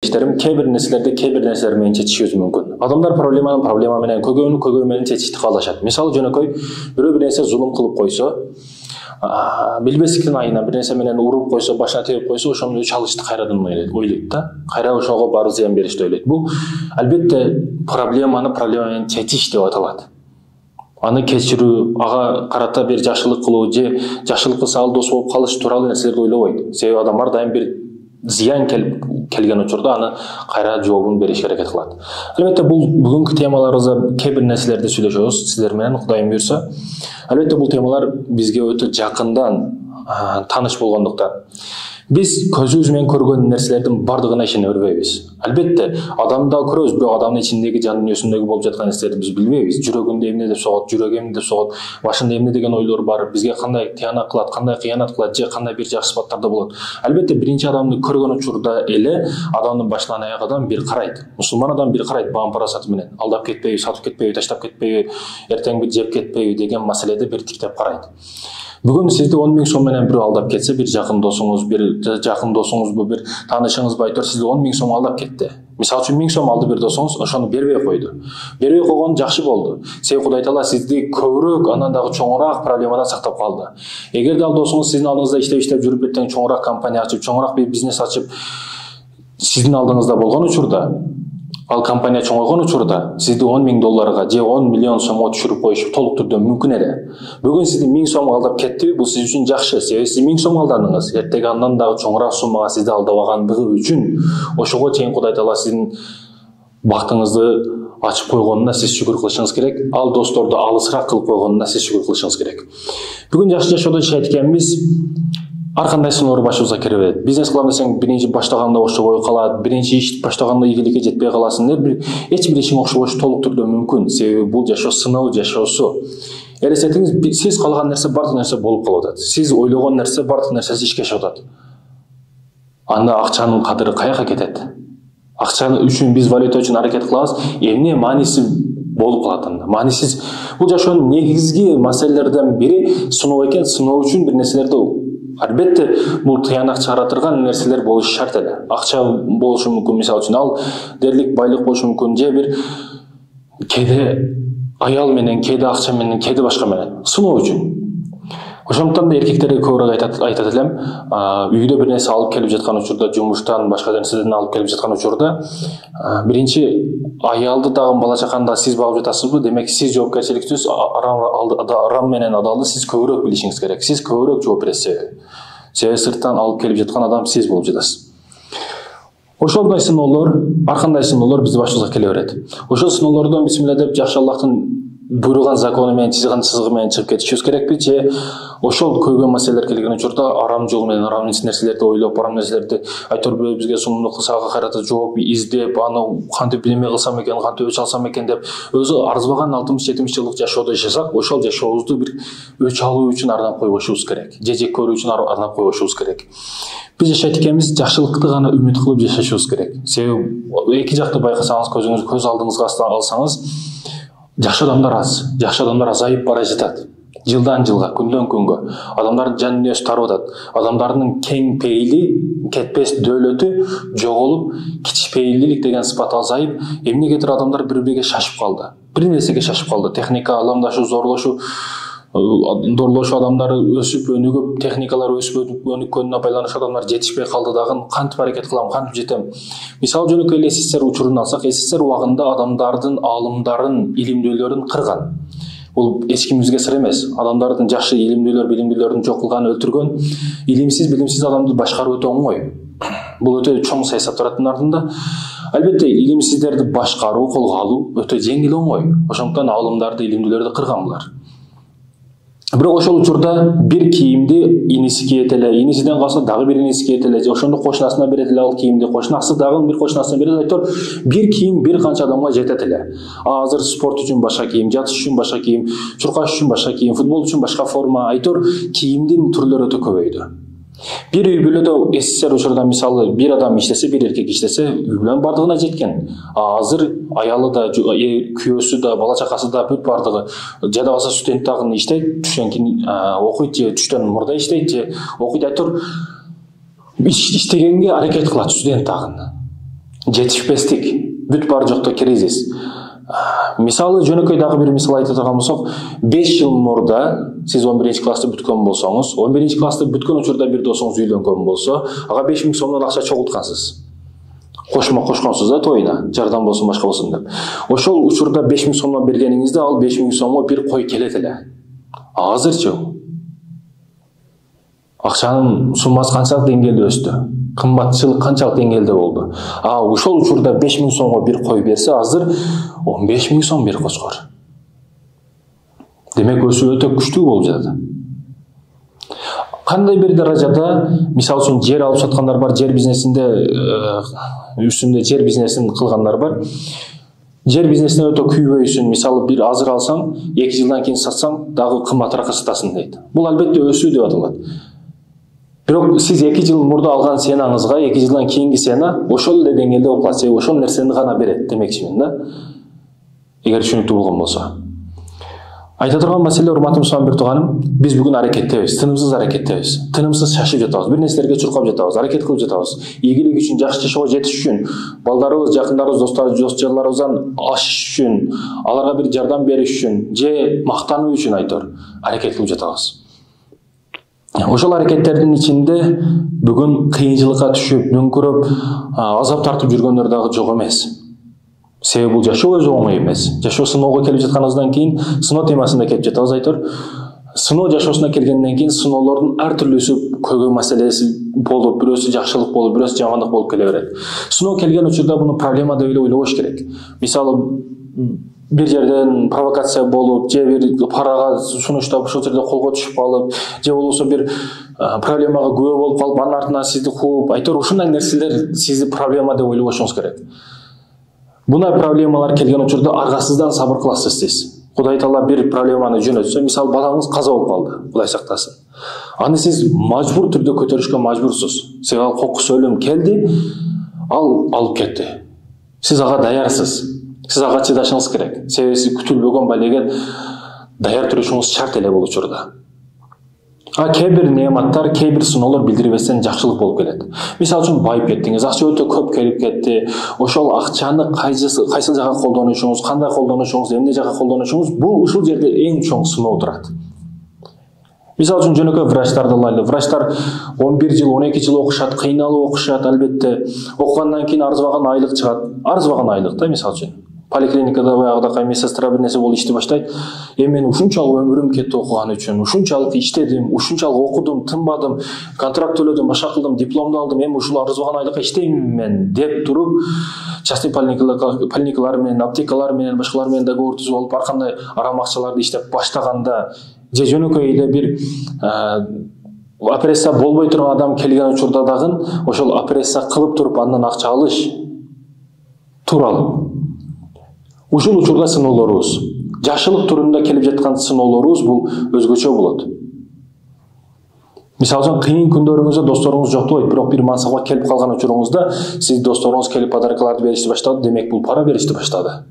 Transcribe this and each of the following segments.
кемшиликтерим кээ бир нерселер менен чечишибиз мүмкүн. Адамдар проблема менен, көйгөй менен чечишти каалашат. Мисалы жөнөкөй бирөө бир нерсе зулум кылып койсо, билбестиктен айына бир нерсе менен уруп койсо, башына тегип койсо, ошону чалышты кайрадан ойлойт да. Кайра ошого барып зыян беришти ойлойт. Бул албетте проблема менен чечиш деп аталат. Аны кечирүү, ага карата бир жакшылык кылуу же жакшылык кылса ал дос болуп калыш тууралуу нерселерди ойлобойт. Себеби адамдар дайым бир зыян келген учурда аны кайра жообун беришке аракет кылат. Албетте бул бүгүнкү темаларыбызда кээ бир нерселерди сүйлөшөбүз сиздер менен, Кудайым буйрса. Албетте бул темалар бизге өтө жакындан таныш болгондуктан биз көзүбүз менен көргөн нерселердин бардыгына ишене бербейбиз. Албетте адамды көрөбүз, бирок адамдын ичиндеги жан дүйнөсүндөгү болуп жаткан нерселерди биз билбейбиз. Жүрөгүндө эмне деп согот, жүрөгү эмне деп согот, башында эмне деген ойлор бар, бизге кандай тыянак кылат, кандай кыянат кылат же кандай бир жакшы сыпаттарда болот. Албетте биринчи адамды көргөн учурда эле адамдын башынан аягынан бир карайт. Мусулман адам бир карайт баам парасаты менен. Алдап кетпейби, сатып кетпейби, таштап кетпейби, эртең бир жеп кетпейби деген маселеде бир тиктеп карайт. Бүгүн сизди 10 000 сом менен бирөө алдап кетсе, бир жакын досуңуз, бир таанышыңыз айтор сизди 10 000 сом алдап кетти. Мисалы үчүн 1000 сом алды бир досуңуз, ошону бербей койду. Бербей койгон жакшы болду. Себеби Кудай Таала сизди көбүрөөк андан дагы чоңураак проблемадан сактап калды. Эгерде ал досуңуз сиздин алдыңызда иштеп жүрүп эртең чоңураак компания ачып, чоңураак бир бизнес ачып сиздин алдыңызда болгон учурда, ал компания чоңойгон учурда сизди $10,000 же 10 миллион сомго түшүрүп коюшу толук түрдө мүмкүн эле. Бүгүн сизди 1000 сом алдап кетти, бул сиз үчүн жакшы. Себеби сиз 1000 сом алдадыңыз, эртең андан дагы чоңураак суммага сизди алдабагандыгы үчүн ошого чейин Кудай Таала сиздин бактыңызды ачып койгонуна сиз шүгүр кылышыңыз керек. Ал досторду алысыраак кылып койгонуна сиз шүгүр кылышыңыз керек. Бүгүн жакшы жашоодо жашайт экенбиз. Ар кандай сыноолор башыбызга кире берет. Бизнес кылам десең, биринчи баштаганда окшобой калат, биринчи иш баштаганда ийгиликке жетпей каласың. Эч бир ишиң окшобош толук түрдө мүмкүн. Себеби бул жашоо сыноо жашоосу. Элестетиңиз, сиз калган нерсе бардык нерсе болуп калып атат. Сиз ойлогон нерсе бардык нерсеси ишке ашып атат. Анда акчанын кадыры каяка кетет? Акча үчүн биз валюта үчүн аракет кылабыз, эмне мааниси болуп калат анда? Маанисиз. Бул жашоонун негизги маселелерден бири сыноо экен. Сыноо үчүн бир нерселерди албетте бул тыянак чыгара турган нерселер болушу шарт эле. Акча болушу мүмкүн, мисалы үчүн ал дерлик байлык болушу мүмкүн, же бир кээде аял менен, кээде акча менен, кээде башка менен сыноо үчүн. Ошондуктан да эркектерге көбүрөөк айтат элем, үйдө бир нерсе алып келип жаткан учурда, жумуштан башка нерседен алып келип жаткан учурда, биринчи аялды дагы бала чаканы да сиз багып жатасызбы? Демек сиз жоопкерчиликтүүсүз, арам менен адалды сиз көбүрөөк билишиңиз керек. Сиз көбүрөөк жооп бересиз. Себеби сырттан алып келип жаткан адам сиз болуп жатасыз. Ошондой сыноолор, ар кандай сыноолор биздин башыбызга келе берет. Ошол сыноолордон бисмилла деп жакшы Аллахтын буйруган закону менен, чыган сызыгы менен чыгып кетишибиз керекпи, же ошол көйгөн маселелер келген учурда арам жол менен, арам нерселерди ойлоп, арам нерселерди айтор бирөө бизге сумдук кылса, ага кайрата жооп издеп, аны кантип неме кылсам экен, кантип өч алсам экен деп, өзү арзыбаган 60-70 жылдык жашоодо жашасак, ошол жашообузду бир өч алуу үчүн арнап койбошубуз керек. Же көрүү үчүн арнап койбошубуз керек. Биз жашайт экенбиз, жакшылыкты гана үмүт кылып жашашыбыз керек. Себеби эки жакты байкасаңыз, көз алдыңызга алсаңыз, жакшы адамдар аз, жакшы адамдар азайып бара жатат. Жылдан жылга, күндөн күнгө адамдардын жан дүйнөсү тарып атат. Адамдардын кең пейили, кетпес дөөлөтү жоголуп, кичпейилдик деген сыпат азайып, эмнегедир адамдар бири-бириге шашып калды. Бир нерсеге шашып калды. Техника, аламдашу, дорлошу адамдары өсүп, өнүгүп, техникалар өсүп өнүккөнүнө байланыштуу адамдар жетишпей калды дагы. Кантип аракет кылам, кантип жетем? Мисалы жөнөкөй эле СССР учурун алсак, СССР убагында адамдардын аалымдарын, илимдүүлөрүн кырган. Бул эч кимибизге сыр эмес. Адамдардын жакшы билимдүүлөрүн жок кылган, өлтүргөн. Илимсиз, билимсиз адамды башкаруу өтө оңой. Бул өтө чоң саясат турат артында. Албетте, илимсиздерди башкаруу, колго алуу өтө жеңил оңой. Ошондуктан аалымдарды, илимдүүлөрдү кырган булар. Бирок ошол учурда бир кийимди иниси кийет эле, инисиден калса дагы бир иниси кийет эле, ошондо кошунасына берет эле ал кийимди, кошунасы дагы бир кошунасына берет, айтор бир кийим бир канча адамга жетет эле. Азыр спорт үчүн башка кийим, жатыш үчүн башка кийим, чуркаш үчүн башка кийим, футбол үчүн башка форма, айтор кийимдин түрлөрү өтө көбөйдү. Бир үй бүлөдө СССР учурда мисалы бир адам иштесе, бир эркек иштесе, үй бүлөнүн бардыгына жеткен. Азыр аялы да, күйөөсү да, бала чакасы да бүт бардыгы, жада калса студент дагы иштейт, түштөн кийин окуйт, же түштөн мурда иштейт, же окуйт, айтор иштегенге аракет кылат студент дагы. жетишпестик, бүт бар жокто кризис. Мисалы жөнөкөй дагы бир мисал айта турган болсок, 5 жыл мурда сиз 11 классты бүткөн болсоңуз, 11 классты бүткөн учурда бир досуңуз үйлөнгөн болсо, ага 5000 сомдон акча чогулткансыз. Кошмо кошконсуз да тоюна, жардам болсун, башка болсун деп. Ошол учурда 5000 сомдон бергениңизде ал 5000 сомго бир кой келет эле. Азырчы акчанын суммасы канчалык деңгээлде өстү? Кымбатчылык канчалык деңгээлде болду? Ошол учурда 5000 сомго бир кой берсе, азыр 15000 сом бир кошкор. Демек өсүү өтө күчтүү болуп жатат. Кандай бир даражада, мисалы үчүн жер алып саткандар бар, жер бизнесинде үстүндө жер бизнесин кылгандар бар. Жер бизнесине өтө күйбөйсүн, мисалы бир азыр алсаң, 2 жылдан кийин сатсаң, дагы кымбатыраак сатасың дейт. Бул албетте өсүү деп аталат. Бирок сиз 2 жыл мурда алган сенаңызга 2 жылдан кийинки сена ошол эле деңгээлде болуп калат, ошол нерсени гана берет демекчимин да. Эгер түшүнүктүү болгон болсо. Айта турган маселе, урматтуу мусулман бир тууганым, биз бүгүн аракеттебиз, тынымсыз аракеттебиз. Тынымсыз шашып жатабыз, бир нерселерге чуркап жатабыз, аракет кылып жатабыз. Ийгилик үчүн, жакшы жашоого жетиш үчүн, балдарыбыз, жакындарыбыз, досторубуздан ашыш үчүн, аларга бир жардам бериш үчүн, же мактануу үчүн айтор, аракет кылып жатабыз. Ошол аракеттердин ичинде бүгүн кыйынчылыкка түшүп, дүңкүрөп, азап тартып жүргөндөр дагы жок эмес. Себеби бул жашоо өзү оңой эмес. Жашоо сыноого келип жатканыбыздан кийин сыноо темасында келип жатабыз айтор. Сыноо жашоосуна келгенден кийин сыноолордун ар түрлүсү көйгөй маселеси болуп, бирөөсү жакшылык болуп, бирөөсү жамандык болуп келе берет. Сыноо келген учурда буну проблема деп эле ойлобош керек. Мисалы бир жерден провокация болуп, же бир парага сунуштап ошол жерде колго түшүп калып, же болбосо бир проблемага күбө болуп калып, анын артынан сизди кууп, айтор ушундай нерселер сизди проблема деп ойлобошуңуз керек. Мындай проблемалар келген учурда аргасыздан сабыр кыласыз сиз. Кудай Таала бир проблеманы жөнөтсө, мисалы балаңыз каза болуп калды, Кудай сактасын. Аны сиз мажбур түрдө көтөрүшкө мажбурсуз. Сиз ал кокус өлүм келди, ал алып кетти. Сиз ага даярсыз. Сиз ага чыдашыңыз керек. Себеби сиз күтүлбөгөн балеге даяр турушуңуз шарт эле бул учурда. Кээ бир неаматтар, кээ бир сыноолор билдирбестен жакшылык болуп келет. Мисалы үчүн байып кеттиңиз, акча өтө көп келип кетти. Ошол акчаны кайсыл жака колдонушуңуз, кандай колдонушуңуз, эмне жака колдонушуңуз, бул ушул жерде эң чоң сыноо турат. Мисалы үчүн жөнөкөй врачтарды алайлы. Врачтар 11 жыл, 12 жыл окушат, кыйналып окушат, албетте. Окугандан кийин арзыбаган айлык чыгат. Арзыбаган айлык да, мисалы үчүн. Поликлиникада баягыда медсестра бир нерсе болуп ишти баштайт. Мен ушунчалык өмүрүм кетти окуган үчүн, ушунчалык иштедим, ушунчалык окудум, тынбадым, контракт төлөдүм, башка кылдым, дипломду алдым, эми ушул арзыбаган айлыкка иштеймин мен деп туруп, частный поликлиникалар менен, аптекалар менен, башкалар менен договор түзүп алып, ар кандай арам акчаларды иштеп баштаганда, же жөнөкөй эле бир операция болбой турган адам келген учурда дагы ошол операция кылып туруп андан акча алыш тууралуу. Ушул учурда сыноолорубуз, жакшылык түрүндө келип жаткан сыноолорубуз бул өзгөчө болот. Мисалы үчүн кыйын күндөрүңүздө досторуңуз жоктойт, бирок бир мансапка келип калган учуруңузда сиз досторуңуз келип подаркаларды беришти баштады, демек бул пара беришти баштады.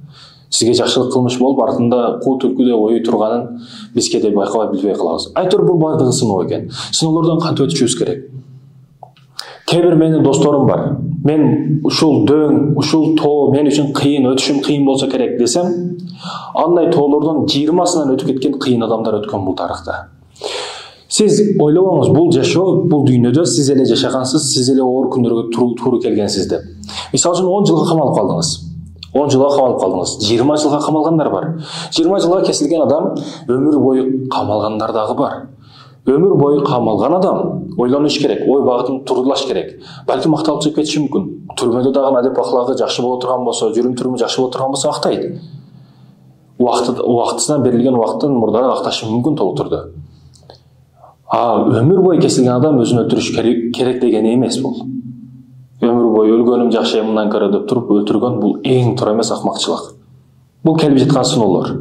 Сизге жакшылык кылмыш болуп, артында куу түлкүдө ою турганын биз кээде байкабай билбей калабыз. Айтор бул бардыгы сыноо экен. Сыноолордон кантип өтүшүбүз керек? Кээ бир менин досторум бар. Мен ушул дөң, ушул тоо мен үчүн кыйын, өтүшүм кыйын болсо керек десем, андай тоолордон 20сынан өтүп кеткен кыйын адамдар өткөн бул тарыхта. Сиз ойлобоңуз, бул жашоо, бул дүйнөдө сиз эле жашагансыз, сиз эле оор күндөргө туура келгенсиз деп. Мисалы үчүн 10 жылга камалып калдыңыз. 10 жылга камалып калдыңыз. 20 жылга камалгандар бар. 20 жылга кесилген адам өмүр бою камалгандар дагы бар. Өмүр бою камалган адам ойлонуш керек, ой багытын турдулаш керек. Балки макталып чыгып кетиши мүмкүн. Түрмөдө дагы адеп аклагы жакшы боло турган болсо, жүрүм-туруму жакшы боло турган болсо актайт. Убактысына берилген убакыттан мурдараак акташы мүмкүн толук түрдө. Өмүр бою кесилген адам өзүн өлтүрүш керек деген эмес бул. Өмүр бою өлгөнүм жакшы мындан көрө деп туруп өлтүргөн бул эң туура эмес акмакчылык. Бул келип жаткан сыноолор.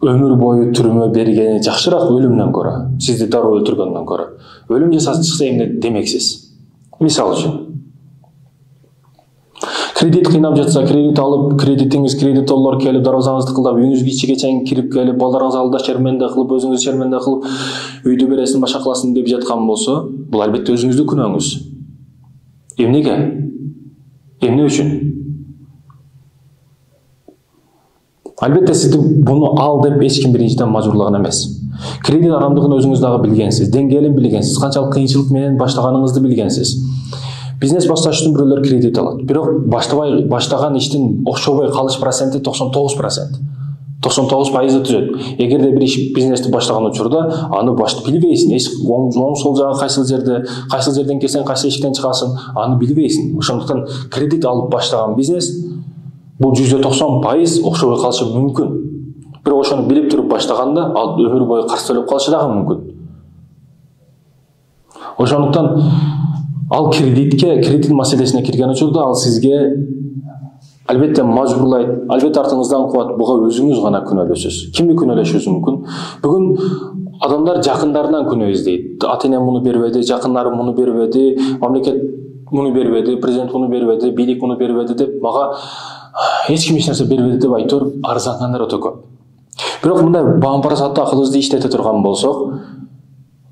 Өмүр бою түрмө бергени жакшыраак өлүмдөн көрө, сизди дароо өлтүргөндөн көрө. Өлүм жасап чыкса эмне демексиз. Мисалы үчүн кредит кыйнап жатса, кредит алып, кредиторлор келип дарбазаңызды кылдап, үйүңүзгө ичиге чейин кирип келип, балдарыңыз алдында шерменде кылып, өзүңүз шерменде кылып, үйдү бересиң, башка кыласың деп жаткан болсо, бул албетте өзүңүздүн күнөөңүз. Эмнеге? Эмне үчүн? Албетте сизди буну ал деп эч ким биринчиден мажбурлаган эмес. Кредит арамдыгын өзүңүз дагы билгенсиз, деңгээлин билгенсиз, канчалык кыйынчылык менен баштаганыңызды билгенсиз. Бизнес башташ үчүн бирөөлөр кредит алат. Бирок баштаган иштин окшобой калыш проценти 99%. 99% түзөт. Эгерде бир бизнести баштаган учурда аны билбейсиң, эч оң сол жагы кайсыл жерден келсең, кайсы эшиктен чыгасың, аны билбейсиң. Ошондуктан кредит алып баштаган бизнес бул 90% окшобой калышы мүмкүн. Бирок ошону билип туруп баштаганда ал өмүр бою карыз төлөп калышы дагы мүмкүн. Ошондуктан ал кредит маселесине кирген учурда ал сизге албетте мажбурлайт, албетте артыңыздан кубат, буга өзүңүз гана күнөөлөсүз. Кимди күнөөлөшүңүз мүмкүн? Бүгүн адамдар жакындарынан күнөө издейт. Ата-энем муну бербеди, жакындарым муну бербеди, мамлекет муну бербеди, президент муну бербеди, бийлик муну бербеди деп мага эч ким эч нерсе бербеди деп айтор арыздангандар өтө көп. Бирок мындай баам-парасаттуу акылыбызды иштете турган болсок,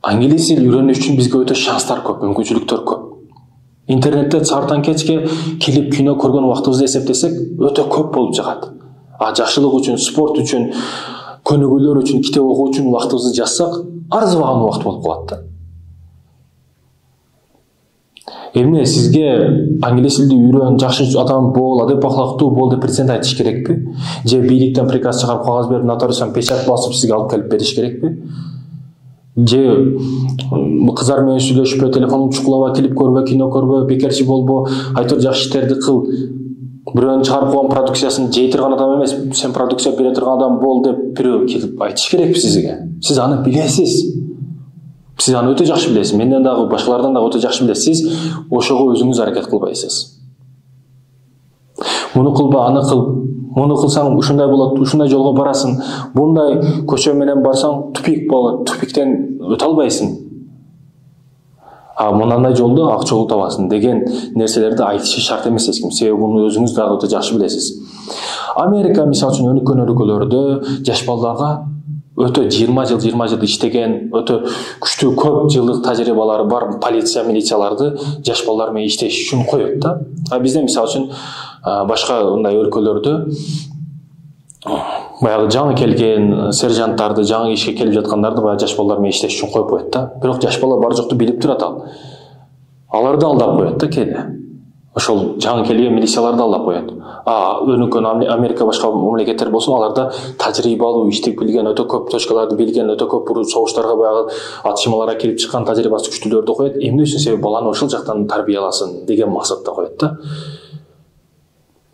англис тил үйрөнүш үчүн бизге өтө шанстар көп, мүмкүнчүлүктөр көп. Интернетте саартан кечке келип кино көргөн убактыбызды эсептесек өтө көп болуп жагат. Жакшылык үчүн, спорт үчүн, көнүгүүлөр үчүн, китеп окуу үчүн убактыбызды жазсак, арзыбаган убакыт болуп калат да. Эмне сизге англис тилди үйрөн, жакшы адам бол, адеп акылактуу бол деп президент айтыш керекпи? Же бийликтен приказ чыгарып кагаз берип, нотариустан печать басып сизге алып келип бериш керекпи? Же кыздар менен сүйлөшпө, телефонун чукулаба, клип көрбө, кино көрбө, бекерчи болбо, айтор жакшы иштерди кыл. Бирөөнүн чыгарып койгон продукциясын жей турган адам эмес, сен продукция бере турган адам бол деп бирөө келип айтыш керекпи сизге? Сиз аны билесиз. Сиз аны өтө жакшы билесиз. Менден дагы, башкалардан дагы өтө жакшы билесиз. Сиз ошого өзүңүз аракет кылбайсыз. Муну кылба, аны кыл. Муну кылсаң ушундай болот, ушундай жолго барасың. Bunday көчө менен барсаң тупик болот, тупиктен өтө албайсың. Мындай жолду ак жолду табасың деген нерселерди айтышы шарт эмес эч ким. Себеби муну өзүңүз дагы өтө жакшы билесиз. Америка мисалы үчүн өнүккөн өлкөлөрдө жаш балдарга өтө 20 жыл иштеген, өтө күчтүү көп жылдык тажрыйбалары бар полиция, милицияларды жаш балдар менен иштеш үчүн коёт да. Бизде мисалы үчүн башка мындай өлкөлөрдө баягы жаңы келген сержанттарды, жаңы ишке келип жаткандарды баягы жаш балдар менен иштеш үчүн коюп коет да. Бирок жаш бала бар жокту билип турат ал. Аларды алдап коет да кээде. Ошол жаңы келген милицияларды алдап коет. Өнүккөн Америка башка мамлекеттер болсо, аларда тажрыйбалуу, иштеп билген, өтө көп точкаларды билген, өтө көп согуштарга баягы атышмаларга кирип чыккан тажрыйбасы күчтүүлөрдү коет. Эмне үчүн? Себеби баланы ошол жактан тарбияласын деген максатта коет да.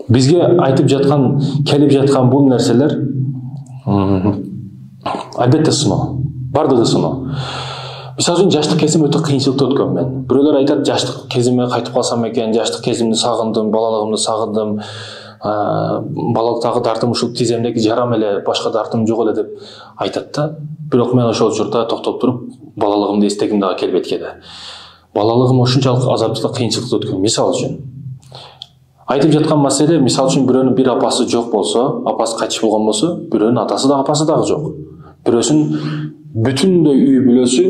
Бизге айтып жаткан, келип жаткан бул нерселер албетте сыноо. Бардыгы сыноо. Мисалы үчүн жаштык кезим өтө кыйынчылыкты өткөн мен. Бирөөлөр айтат, жаштык кезиме кайтып калсам экен, жаштык кезимди сагындым, балалыгымды сагындым. Балалыктагы дартым ушул тиземдеги жарам эле, башка дартым жок эле деп айтат да. Бирок мен ошол учурда токтоп туруп, балалыгымды эстегим дагы келбейт экен. Балалыгым ошунчалык азаптуу, кыйынчылыкты өткөн. Мисалы үчүн айтып жаткан маселе, мисалы үчүн бирөөнүн бир апасы жок болсо, апасы кайтыш болгон болсо, бирөөнүн атасы да, апасы дагы жок. Бирөөсүнүн бүтүндөй үй бүлөсү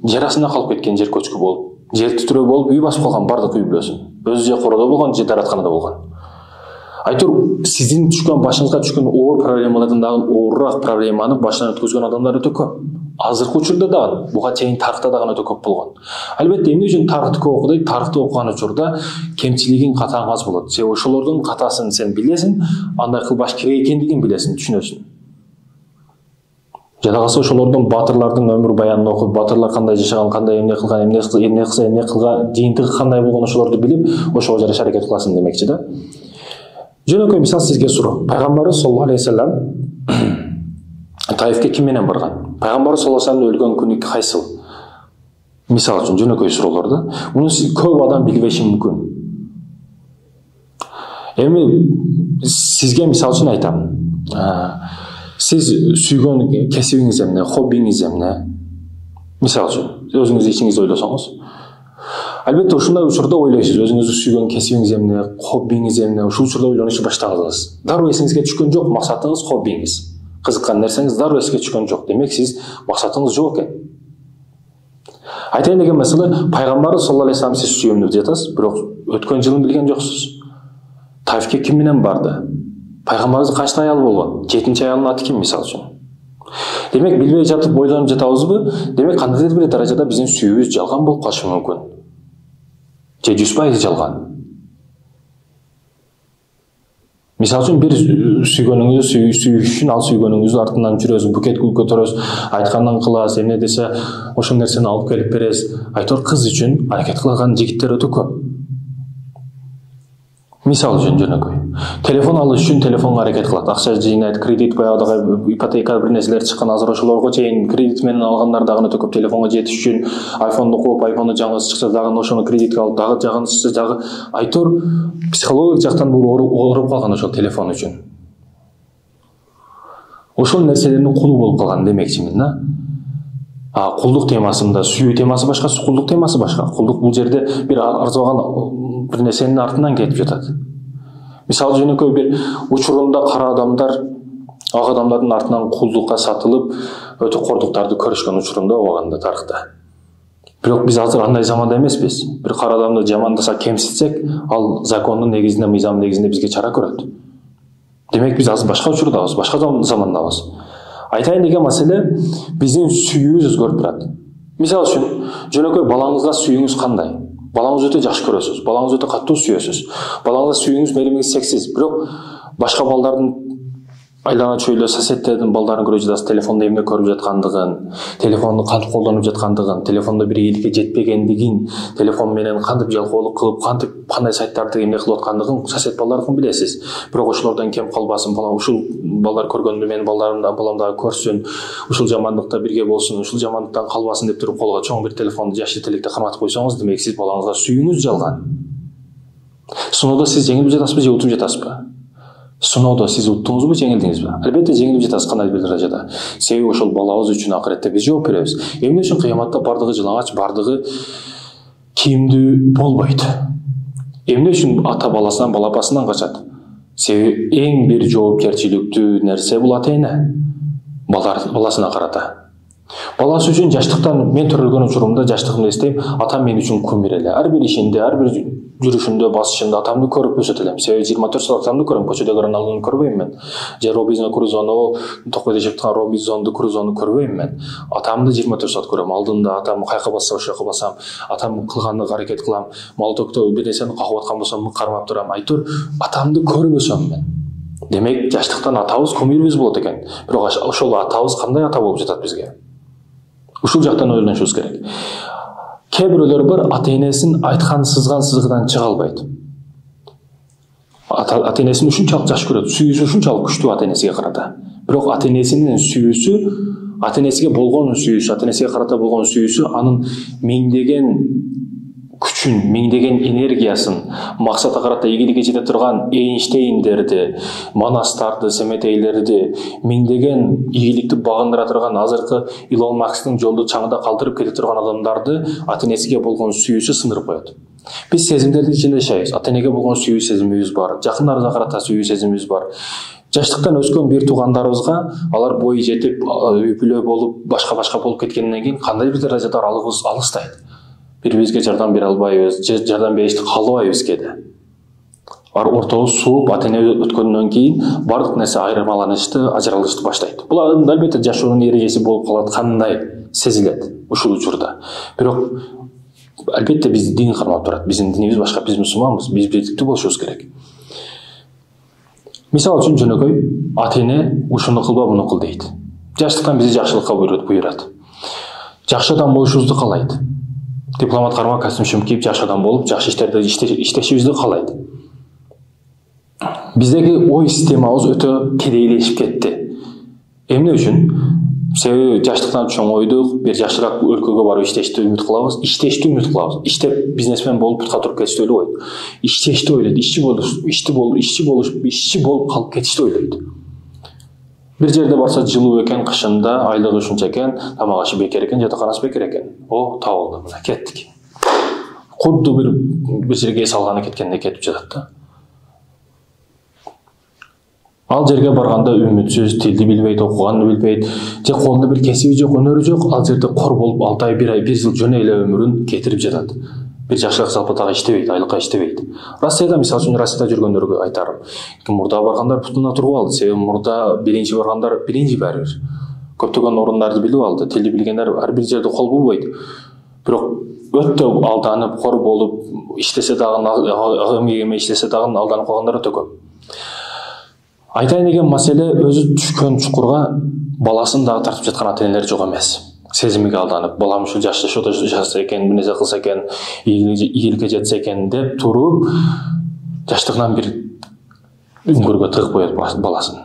жарасында калып кеткен, жер көчкү болуп, жер титирөө болуп, үй басып калган бардык үй бүлөсүн. Өзү же короодо болгон, же дааратканада болгон. Айтор, сиздин башыңызга түшкөн оор проблемалардан дагы оорураак проблеманы башынан өткөзгөн адамдар өтө көп. Азыркы учурда дагы, буга чейин тарыхта дагы өтө көп болгон. Албетте, эмне үчүн тарыхты көп окудайт? Тарыхты окуган учурда кемчилигиң, катаң аз болот. Себеби ошолордун катасын сен билесиң, андай кылбаш керек экендигин билесиң, түшүнөсүң. Жада калса ошолордун батырлардын өмүр баянын окуп, батырлар кандай жашаган, кандай эмне кылган, эмне кылган, жыйынтыгы кандай болгон ошолорду билип, ошого жараша аракет кыласың демекчи да. Жөнөкөй мисал сизге суроо. Пайгамбарыбыз саллаллаху алейхи вассалам Таифке ким менен барган? Пайгамбарыбыз саллаллаху алейхи вассалам өлгөн күнү кайсыл? Мисал үчүн жөнөкөй суроолор да. Муну көп адам билбеши мүмкүн. Эми сизге мисал үчүн айтам. Сиз сүйгөн кесибиңиз эмне, хоббиңиз эмне? Мисал үчүн, өзүңүз ичиңизде ойлосоңуз. Албетте ушундай учурда ойлойсуз, өзүңүздү сүйгөн кесибиңиз эмне, хоббиңиз эмне, ушул учурда ойлонушу баштадыңыз. Дароо эсиңизге түшкөн жок максатыңыз, хоббиңиз. Кызыккан нерсеңиз дароо эсиңизге түшкөн жок. Демек сиз максатыңыз жок экен. Айтайын деген маселе, пайгамбарыбыз саллаллаху алейхи вассалам сиз сүйөм деп жатасыз, бирок өткөн жылын билген жоксуз. Таифке ким менен барды? Пайгамбарыбыз канча аял болгон? 7-чи аялдын аты ким мисалы үчүн? Демек билбей жатып ойлонуп жатабызбы? Демек кандайдыр бир даражада биздин сүйүүбүз жалган болуп калышы мүмкүн. Же 100% жалган. Мисалы үчүн бир сүйгөнүңүздү сүйүшүн ал сүйгөнүңүздүн артынан жүрөсүз, букет гүл көтөрөсүз, айтканын кыласыз, эмне десе ошол нерсени алып келип бересиз. Айтор кыз үчүн аракет кылган жигиттер өтө көп. Мисалы үчүн жөнөкөй. Телефон алыш үчүн телефонго аракет кылат. Акча жыйнайт, кредит баягыдагы ипотека бир нерселер чыккан, азыр ошолорго чейин кредит менен алгандар дагы өтө көп. Телефонго жетиш үчүн айфонду кууп, айфонду жаңысы чыкса дагы ошону кредитке алып, дагы жаңысы чыкса дагы айтор психологик жактан бул ооруп калган ошол телефон үчүн. Ошол нерселердин кулу болуп калган демекчимин да. Кулдук темасында сүйүү темасы башка, кулдук темасы башка. Кулдук бул жерде бир арзыбаган бир нерсенин артынан кетип жатат. Мисалы жөнөкөй бир учурунда кара адамдар ак адамдардын артынан кулдукка сатылып, өтө кордуктарды көрүшкөн учурунда убагында тарыхта. Бирок биз азыр андай заманда эмеспиз. Бир кара адамды жамандаса, кемситсек, ал закондун негизинде, мыйзам негизинде бизге чара көрөт. Демек биз азыр башка учурдабыз, башка замандабыз. Айтайын деген маселе биздин сүйүүбүз өзгөрүп турат. Мисалы үчүн, жөнөкөй балаңызга сүйүүңүз кандай? Балаңызды өтө жакшы көрөсүз, балаңызды өтө катуу сүйөсүз. Балаңызга сүйүүңүз мээлимиңиз сексиз, бирок башка балдардын айлана чөйлө соседтердин балдарын көрүп жатасыз, телефондо эмне көрүп жаткандыгын, телефонду кантип колдонуп жаткандыгын, телефондо бир ийгиликке жетпегендигин, телефон менен кантип жалкоолук кылып, кандай сайттарды эмне кылып аткандыгын сосед балдардын билесиз. Бирок ошолордон кем калбасын, ушул балдар көргөндө менин балдарым дагы көрсүн, ушул жамандыкта бирге болсун, ушул жамандыктан калбасын деп туруп колго чоң бир телефонду жаш эртеликте карматып койсоңуз, демек сиз балаңызга сүйүүңүз жалган. Сыноодо сиз жеңилип жатасызбы же утуп жатасызбы? Сыноодо сиз уттуңузбу, жеңилдиңизби? Албетте жеңилип жатасыз кандай бир даражада. Себеби ошол балабыз үчүн акыретте биз жооп беребиз. Эмне үчүн кыяматта бардыгы жылаңач, бардыгы кийимдүү болбойт? Эмне үчүн ата баласынан, бала апасынан качат? Себеби эң бир жоопкерчиликтүү нерсе бул ата-эне баласына карата. Баласы үчүн жаштыктан мен төрөлгөн учурумда жаштыгымда эстейм, атам мен үчүн кумир эле. Ар бир ишинде, ар бир жүрүшүндө, басышында атамды көрүп өсөт элем. Себеби 24 саат атамды көрөм, көчөдөгү Роналдуну көрбөйм мен. Же Робинзон Крузону, Токойдо жеп турган Робинзонду Крузону көрбөйм мен. Атамды 24 саат көрөм. Алдында атам кайка басса ошол жака басам, атам кылганды аракет кылам. Малтөктө бир нерсени кагып аткан болсом кармап турам. Айтор атамды көрүп өсөм мен. Демек жаштыктан атабыз кумирибиз болот экен. Бирок ошол атабыз кандай ата болуп жатат бизге? Ушул жактан ойлонушубуз керек. Кээ бирөөлөр бар, ата-энесин айткан сызган чыга албайт. Ата-энесин ушунчалык жакшы көрөт, сүйүүсү ушунчалык күчтүү ата-энесиге карата. Бирок ата-энесинин сүйүүсү, ата-энесиге болгон сүйүүсү, ата-энесиге карата болгон сүйүүсү анын миңдеген күчүн, миңдеген энергиясын максатка карата ийгиликке жете турган Эйнштейндерди, Манастарды, Семетейлерди, миңдеген ийгиликти багындыра турган азыркы Илон Масктын жолду чаңда калтырып кете турган адамдарды ата-энесиге болгон сүйүүсү сындырып коет. Биз сезимдердин ичинде жашайбыз. Ата-энеге болгон сүйүү сезимибиз бар, жакындарыбызга карата сүйүү сезимибиз бар. Жаштыктан өскөн бир туугандарыбызга алар бой жетип, үпүлө болуп, башка болуп кеткенден кийин кандай бир даражада аралыгыбыз алыстайт. Бири-бирибизге жардам бере албайбыз, жардам беришти каалабайбыз кээде. Ортобуз сууп, ата-эне өткөндөн кийин бардык нерсе айырмаланышты, ажыралышты баштайт. Бул албетте жашоонун эрежеси болуп калат, кандай сезилет ушул учурда. Бирок албетте биз дин кармап турат. Биздин динибиз башка, биз мусулманбыз, биз бирдиктүү болушубуз керек. Мисалы үчүн жөнөкөй ата-эне ушуну кылба, буну кыл дейт. Жаштыктан бизди жакшылыкка буйрат. Жакшы адам болушубузду каалайт. Дипломат карма костюм кийип жакшы адам болуп, жакшы иштерди иштешибизди каалайт. Биздеги ой системабыз өтө кедейлешип кетти. Эмне үчүн? Себеби жаштыктан чоңойдук, бир жакшыраак өлкөгө барып иштешти үмүт кылабыз. Иштеп бизнесмен болуп бутка туруп кетишти эле ойлойт. Иштешти ойлойт, ишчи болуп калып кетишти ойлойт. Бир жерде барса жылуу экен, кышында айлыгы ушунча экен, тамак ашы бекер экен, жатаканасы бекер экен. Табылды, мына кеттик. Кудду бир жерге салганы кеткенде кетип жатат да. Ал жерге барганда үмүтсүз, тилди билбейт, окуганды билбейт, же колунда бир кесиби жок, өнөрү жок, ал жерде кор болуп 6 ай, 1 ай, 1 жыл жөн эле өмүрүн кетирип жатат. бир жакшылык салпатага иштебейт, айлыкка иштебейт. Россияда мисалы үчүн Россияда жүргөндөргө айтарым. Мурда баргандар бутуна туруп алды. Себеби мурда биринчи баргандар биринчи баары бир. Көптөгөн орундарды билип алды. Тилди билгендер ар бир жерде кол болбойт. Бирок өтө алданып, кор болуп иштесе дагы, агым иштесе дагы алданып калгандар өтө көп. Айтайын деген маселе өзү түшкөн чукурга баласын дагы тартып жаткан ата-энелер жок эмес. Сезимиге алданып, балам ушул жашоодо жашаса экен, эмне кылса экен, ийгиликке жетсе экен деп туруп, жаштыгынан бир үңгүргө тыгып коет баласын.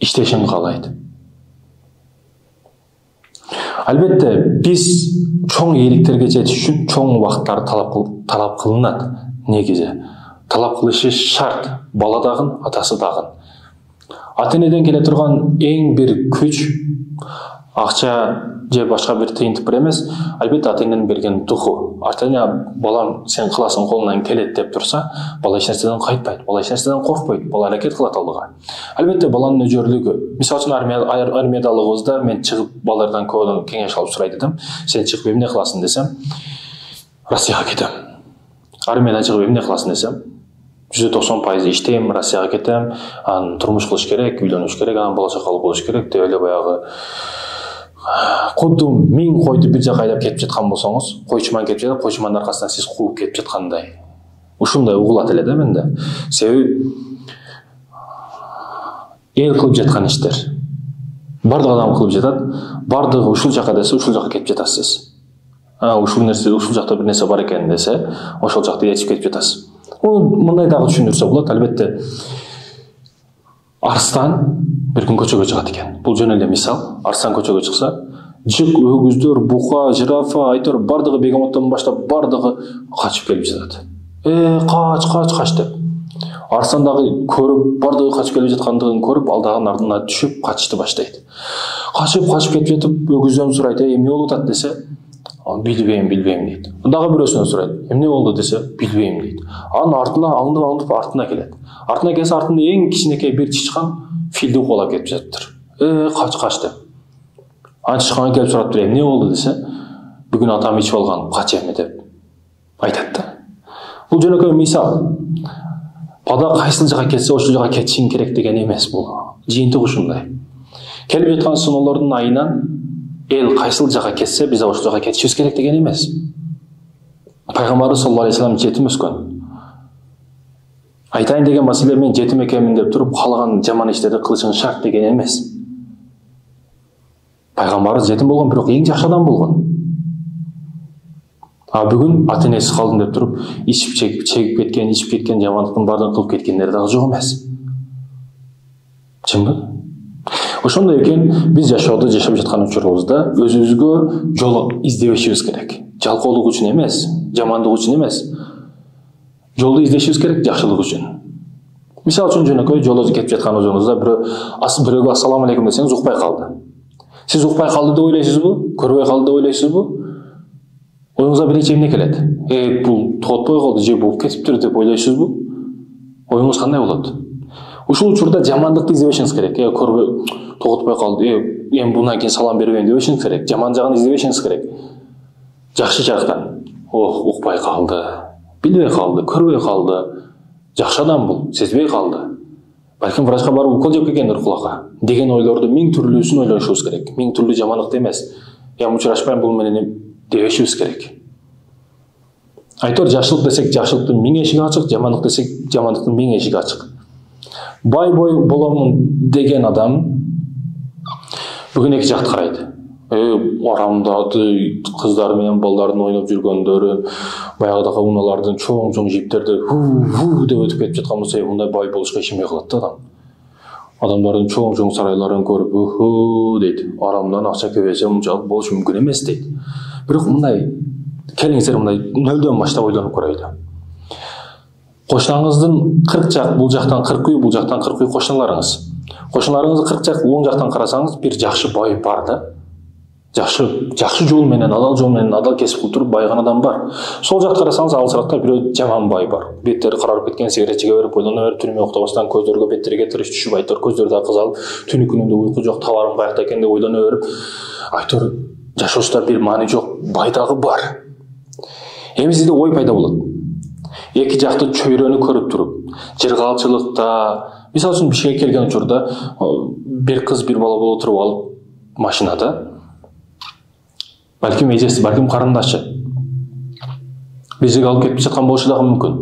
Иштешин каалайт. Албетте, биз чоң ийгиликтерге жетиш үчүн чоң убакыттар талап кылынат. Негизи талап кылышы шарт. Бала дагы, атасы дагы. Ата-энеден келе турган эң бир күч акча же башка бир тыйынтык бир эмес, албетте ата-эненин берген духу. Ата-эне балам сен кыласың, колунан келет деп турса, бала эч нерседен кайтпайт, бала эч нерседен коркпойт, бала аракет кылат алдыга. Албетте баланын өжөрлүгү. Мисалы үчүн армиядалыгыбызда мен чыгып балдардан көбүнөн кеңеш алып сурайт эдим. Сен чыгып эмне кыласың десем, Россияга кетем. Армиядан чыгып эмне кыласың десем, 190% иштейм, Россияга кетем, анан турмуш кылыш керек, үйлөнүш керек, анан бала чакалуу болуш керек деп эле баягы кудду 1000 койду бир жака айдап кетип жаткан болсоңуз, койчуман кетип жатат, койчумандын аркасынан сиз кууп кетип жаткандай. Ушундай угулат эле да менде. Себеби эл кылып жаткан иштер. Бардык адам кылып жатат, бардыгы ушул жака десе, ушул жака кетип жатасыз. Ушул нерсе, ушул жакта бир нерсе бар экен десе, ошол жакта ээрчип кетип жатасыз. Мындай дагы түшүндүрсө болот. Албетте арстан бир күн көчөгө чыгат экен. Бул жөн эле мисал. Арстан көчөгө чыкса, жык, өгүздөр, бука, жирафа, айтор бардыгы бегемоттон баштап бардыгы качып келип жатат. Кач деп. Арстан дагы көрүп, бардыгы качып келип жаткандыгын көрүп, алдаган ардына түшүп качышты баштайт. Качып кетип жатып, өгүздөн сурайт, эмне болуп атат десе, билбейм дейт. Дагы бирөөсүнөн сурайт, эмне болду десе, билбейм дейт. Анын артына аңдып артына келет. Артына келсе, артында эң кичинекей бир чычкан филди куалап кетип жатыптыр. Кач деп. Анан чычкан келип сураптыр, эмне болду десе, бүгүн атам ичип алган, кач эми деп айтат да. Бул жөнөкөй мисал. Бала кайсыл жака кетсе, ошол жака кетишиң керек деген эмес бул. Жыйынтык ушундай. Келип жаткан сыноолордун айынан эл кайсыл жака кетсе, биз ошол жака кетишибиз керек деген эмес. Пайгамбарыбыз саллаллаху алейхи вассалам жетим өскөн. Айтайын деген маселе мен жетим экенмин деп туруп, каалаган жаман иштерди кылышың шарт деген эмес. Пайгамбарыбыз жетим болгон, бирок эң жакшы адам болгон. Бүгүн ата-энеси калдым деп туруп, чегип кеткен, жамандыктын баардыгын кылып кеткендер дагы жок эмес. Чынбы? Ошондой экен, биз жашоодо жашап жаткан учурубузда өзүбүзгө жол издебешибиз керек. Жалкоолук үчүн эмес, жамандык үчүн эмес. Жолду издешибиз керек жакшылык үчүн. Мисалы үчүн жөнөкөй жолдо кетип жаткан жолуңузда бирөөгө ассаламу алейкум десеңиз укпай калды. Сиз укпай калды деп ойлойсузбу? Көрбөй калды деп ойлойсузбу? Оюңузга биринчи эмне келет? Бул тоготпой калды, же болуп кетиптир деп ойлойсузбу? Оюңуз кандай болот? Ушул учурда жамандыкты издебешиңиз керек. Көрбөй, тоготпой калды. Эми bundan кийин салам бербейм дебешиңиз керек. Жаман жагын издебешиңиз керек. Жакшы жактан. Укпай калды, билбей калды, көрбөй калды. Жакшы адам бул, сезбей калды. Балким врачка барып укол жеп келгендир кулакка. Деген ойлорду 1000 түрлүүсүн ойлошубуз керек. 1000 түрлүү жамандыкты эмес. Учурашпайм бул менен дебешибиз керек. Айтор жакшылык десек, жакшылыктын 1000 эшиги ачык, жамандык десек, жамандыктын 1000 эшиги ачык. Бай боломун деген адам бүгүн эки жакты карайт. Арамдады, кыздар менен балдардын ойноп жүргөндөрү, баягыдагы уналардын чоң жиптерди деп өтүп кетип жаткан болсо, мындай бай болушка ишенбей калат да адам. Адамдардын чоң сарайларын көрүп, дейт. Арамдан акча кебесе мынчалык болушу мүмкүн эмес дейт. Бирок мындай келиңиздер мындай нөлдөн баштап ойлонуп көрөйлү. Кошунаңыздын 40 жак, бул жактан 40 үй, бул жактан 40 үй кошуналарыңыз. Кошуналарыңызды 40 жак, оң жактан карасаңыз, бир жакшы бай бар да. Жакшы жол менен, адал жол менен, адал кесип кылып туруп байган адам бар. Сол жакка карасаңыз, алысыракта бирөө жаман бай бар. Беттери карарып кеткен, сигарет чеге берип, ойлоно берип, түрмө уктабастан көздөргө беттерге тырыш түшүп, айтор көздөрү да кызалып, түнү күнүндө уйку жок, табарым каякта экен деп ойлоно берип, айтор жашоосунда бир маани жок, бай дагы бар. Эми сизде ой пайда болот. Эки жакты чөйрөнү көрүп туруп, жыргалчылыкта, мисалы үчүн Бишкекке келген учурда бир кыз бир бала боло туруп алып машинада, балким эжеси, балким карындашы бир жерге алып кетип жаткан болушу дагы мүмкүн.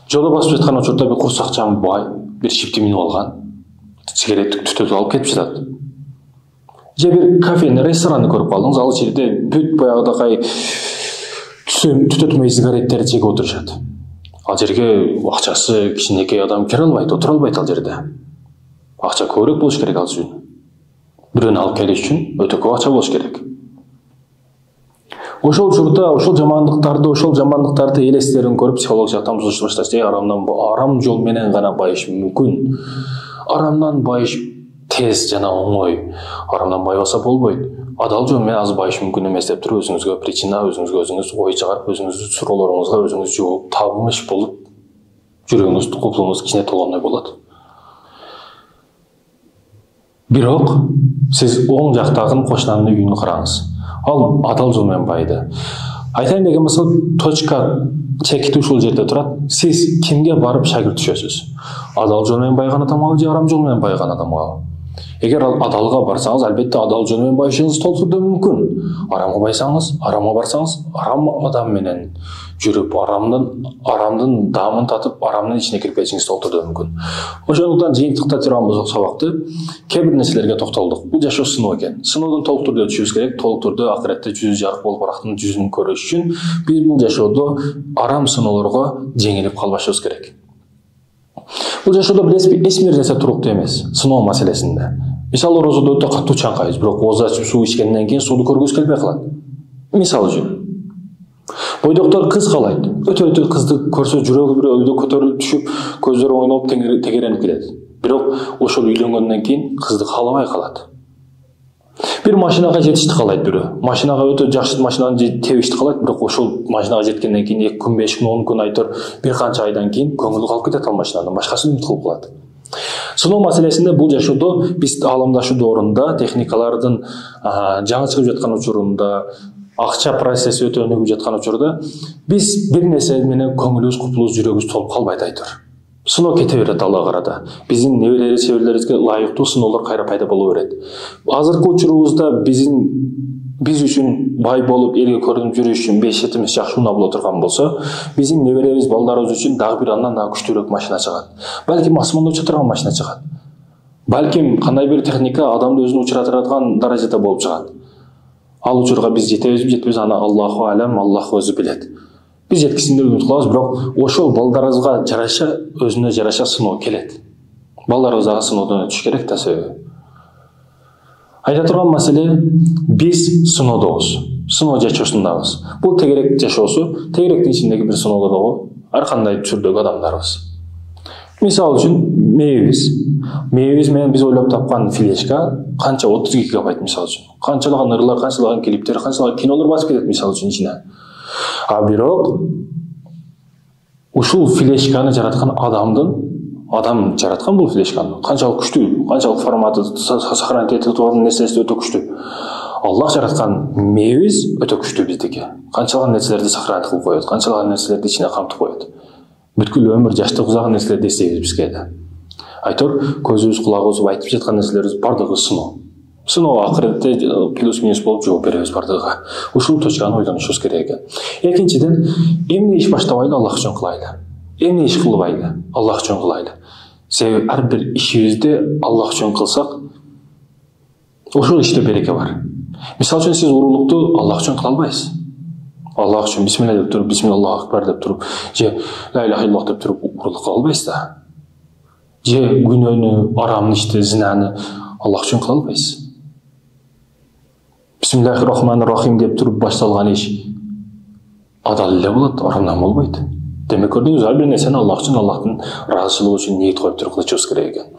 Жолдо басып жаткан учурда бир курсакчан бай бир шипти минип алган, сигареттик түтөтүп алып кетип жатат. Же бир кафени, ресторанды көрүп калдыңыз, ал жерде бүт баягыдай түтөтмөй сигареттерди чегип отурушат. Ал жерге акчасы кичинекей адам кире албайт, отура албайт ал жерде. Акча көбүрөөк болуш керек ал үчүн. Бирөөнү алып келиш үчүн өтө көп акча болуш керек. Ошол учурда ошол жамандыктарды элестерин көрүп психолог жактан бузуш баштайсыз. Арам жол менен гана байыш мүмкүн. Арамдан байыш тез жана оңой. Арамдан байбаса болбойт. Адал жол менен аз байыш мүмкүн эмес деп туруп өзүңүзгө причина, өзүңүз ой чыгарып, өзүңүздүн суроолоруңузга өзүңүз жооп табылмыш болуп, жүрөгүңүз, кулуңуз кичине толгондой болот. Бирок сиз оң жактагы кошунанын үйүн караңыз. Ал адал жол менен байды. Айтайын деген болсо, точка чекити ушул жерде турат. Сиз кимге барып шагирт түшөсүз? Адал жол менен байган адамга же арам жол менен байган адамга? Эгер адалга барсаңыз, албетте адал жол менен байышыңыз толтурду мүмкүн. Арамга байсаңыз, арамга барсаңыз, арам адам менен жүрүп, арамдын даамын татып, арамдын ичине кирип кетишиңиз толтурду мүмкүн. Ошондуктан жыйынтыкта турган болсок сабакты кээ бир нерселерге токтолдук. Бул жашоо сыноо экен. Сыноодон толук түрдө өтүшүбүз керек. Толук түрдө акыретте жүзү жарык болуп барактын жүзүн көрүш үчүн биз бул жашоодо арам сыноолорго жеңилип калбашыбыз керек. Бул жашоодо билесизби, эч бир нерсе туруктуу эмес сыноо маселесинде. Мисалы, розодо өтө катуу чаңкайбыз, бирок ооз ачып суу ичкенден кийин сууну көргүбүз келбей калат. Мисалы үчүн бойдоктор кыз каалайт. Өтө кызды көрсө жүрөгү бир өйдө көтөрүлүп түшүп, көздөрү ойноп тегеренип кетет. Бирок ошол үйлөнгөндөн кийин кызды каалабай калат. Бир машинага жетишти каалайт бирөө. Машинага өтө жакшы машинаны тебишти каалайт, бирок ошол машинага жеткенден кийин 2 күн, 5 күн, 10 күн айтор бир канча айдан кийин көңүлү калып кетет ал машинадан, башкасын үмүт кылып калат. Сыноо маселесинде бул жашоодо биз аламдашуу доорунда, техникалардын жаңы чыгып жаткан учурунда, акча процесси өтө өнүгүп жаткан учурда биз бир нерсе менен көңүлүбүз, купулубуз, жүрөгүбүз толуп калбайт айтор. Сыноо кете берет Аллага карата. Биздин неберелер, себерлерибизге ылайыктуу сыноолор кайра пайда боло берет. Азыркы учурубузда биз үчүн бай болуп, элге көрүнүп жүрүш үчүн бешетimiz жакшы унаа боло турган болсо, биздин неберебиз, балдарыбыз үчүн дагы бир андан дагы күчтүүрөөк машина чыгат. Балким асманда уча турган машина чыгат. Балким кандай бир техника адамды өзүнө учурата турган даражада болуп чыгат. Ал учурга биз жетебизби, жетпейбиз, аны Аллаху алам, Аллах өзү билет. Биз жеткисин деп үмүт кылабыз, бирок ошол балдарыбызга жараша, өзүнө жараша сыноо келет. Балдарыбыз дагы сыноодон өтүш керек да себеби. Айта турган маселе, биз сыноодобуз, сыноо жашоосундабыз. Бул тегерек жашоосу, тегеректин ичиндеги бир сыноодогу ар кандай түрдөгү адамдарбыз. Мисалы үчүн мээбиз менен биз ойлоп тапкан флешка канча 30 гигабайт мисалы үчүн. Канчалаган ырлар, канчалаган клиптер, канчалаган кинолор басып кетет мисалы үчүн ичине. А бирок ушул флешканы жараткан адам жараткан бул флешканы. Канчалык күчтүү, канчалык форматы сохранить этип турган нерсеси өтө күчтүү. Аллах жараткан мээбиз өтө күчтүү биздики. Канчалаган нерселерди сохранить кылып коет, канчалаган нерселерди ичине камтып коет. Бүткүл өмүр жаштык узаган нерселерди эстейбиз бизге да. Айтор көзүбүз, кулагыбыз айтып жаткан нерселерибиз бардыгы сыноо. Сыноо акыретте плюс-минус болуп жооп беребиз бардыгыга. Ушул точканы ойлонушубуз керек экен. Экинчиден, эмне иш баштабайлы Аллах үчүн кылайлы. Эмне иш кылбайлы Аллах үчүн кылайлы. Себеби ар бир ишибизди Аллах үчүн кылсак, ошол иште береке бар. Мисалы үчүн сиз уруулукту Аллах үчүн кыла албайсыз. Аллах үчүн бисмилла деп туруп, бисмилла Аллаху акбар деп туруп, же ла иляха иллаллах деп туруп уруулук кыла албайсыз да. Же күнөөнү, арамны ишти, зинаны Аллах үчүн кыла албайсыз. Бисмиллахир-рахманир-рахим деп туруп башталган иш адал эле болот, арамдан болбойт. Демек көрдүңүз, ар бир нерсени Аллах үчүн, Аллахтын ыраазычылыгы үчүн ниет коюп туруп кылышыбыз керек экен.